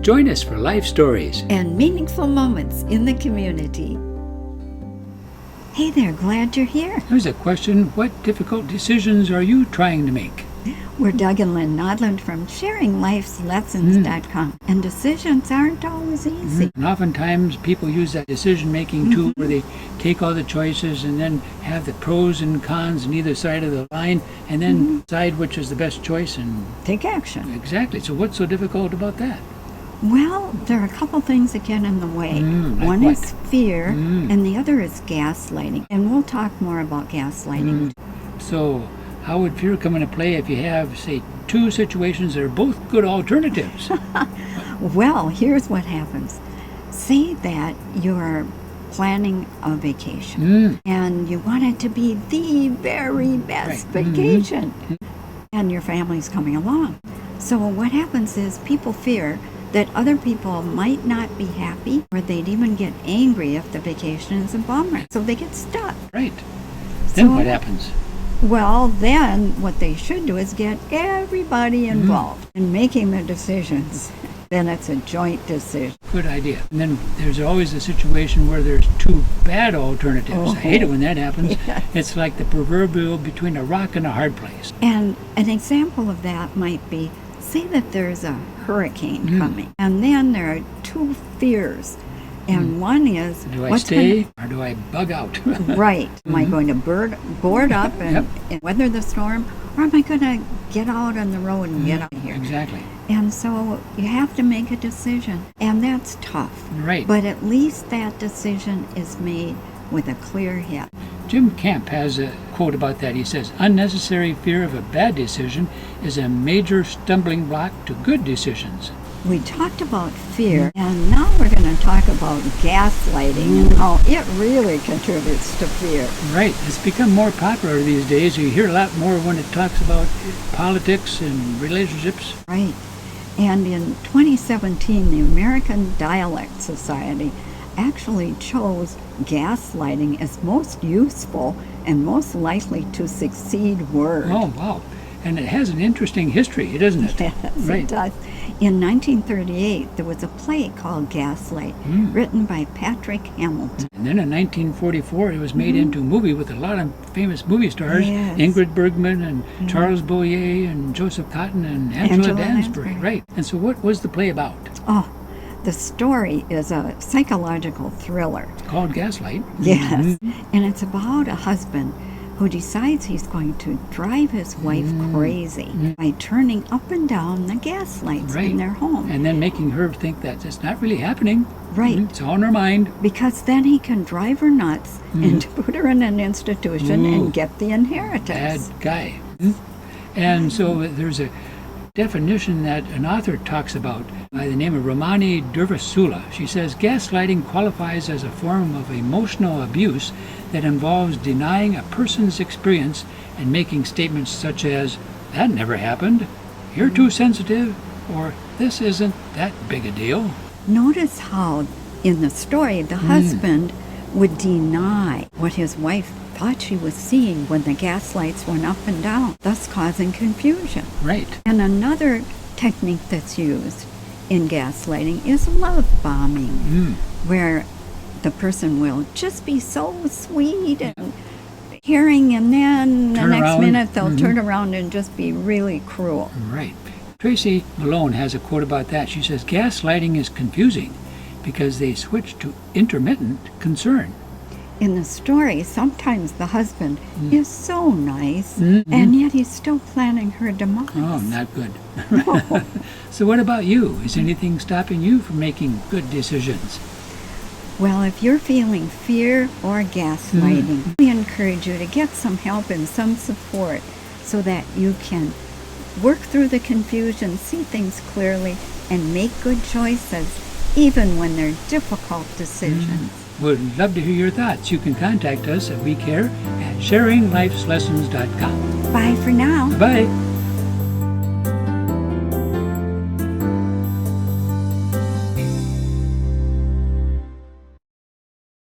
Join us for life stories and meaningful moments in the community. Hey there, glad you're here. Here's a question: what difficult decisions are you trying to make? We're Doug and Lynn Nodland from sharinglifeslessons.com. And decisions aren't always easy. And oftentimes people use that decision-making tool where they take all the choices and then have the pros and cons on either side of the line and then decide which is the best choice and take action. Exactly. So what's so difficult about that? Well, there are a couple things that get in the way. Like One what? is fear, and the other is gaslighting. And we'll talk more about gaslighting. So how would fear come into play if you have, say, two situations that are both good alternatives? Well, here's what happens. Say that you're planning a vacation and you want it to be the very best vacation, and your family's coming along. So what happens is people fear that other people might not be happy, or they'd even get angry if the vacation is a bummer. So they get stuck. Right. Then what happens? Well, then what they should do is get everybody involved in making the decisions. Then it's a joint decision. Good idea. And then there's always a situation where there's two bad alternatives. I hate it when that happens. Yes. It's like the proverbial between a rock and a hard place. And an example of that might be, say that there's a hurricane coming, and then there are two fears. And one is, do I stay or do I bug out? Right. Am I going to board up and weather the storm, or am I going to get out on the road and get out of here? Exactly. And so you have to make a decision, and that's tough. Right. But at least that decision is made with a clear head. Jim Camp has a quote about that. He says, unnecessary fear of a bad decision is a major stumbling block to good decisions. We talked about fear, and now we're going to talk about gaslighting and how it really contributes to fear. Right. It's become more popular these days. You hear a lot more when it talks about politics and relationships. Right. And in 2017, the American Dialect Society actually chose gaslighting as most useful and most likely to succeed word. Oh, wow. And it has an interesting history, doesn't it? Yes, right. It does. In 1938, there was a play called Gaslight, written by Patrick Hamilton. And then in 1944, it was made into a movie with a lot of famous movie stars, Ingrid Bergman and Charles Boyer and Joseph Cotton and Angela Lansbury. Right. And so what was the play about? Oh, the story is a psychological thriller. It's called Gaslight. Yes. And it's about a husband who decides he's going to drive his wife crazy by turning up and down the gas lights in their home. And then making her think that it's not really happening. Right. It's all in her mind. Because then he can drive her nuts and put her in an institution and get the inheritance. Bad guy. And so there's a definition that an author talks about by the name of Romani Durvasula. She says, gaslighting qualifies as a form of emotional abuse that involves denying a person's experience and making statements such as, that never happened, you're too sensitive, or this isn't that big a deal. Notice how in the story the husband would deny what his wife thought she was seeing when the gas lights went up and down, thus causing confusion. Right. And another technique that's used in gaslighting is love bombing, where the person will just be so sweet and caring, and then the next minute they'll turn around and just be really cruel. Right. Tracy Malone has a quote about that. She says, gaslighting is confusing because they switch to intermittent concern. In the story, sometimes the husband is so nice, and yet he's still planning her demise. Oh, not good. No. So what about you? Is anything stopping you from making good decisions? Well, if you're feeling fear or gaslighting, we encourage you to get some help and some support so that you can work through the confusion, see things clearly, and make good choices, even when they're difficult decisions. We'd love to hear your thoughts. You can contact us at wecare at sharinglifeslessons.com. Bye for now. Bye.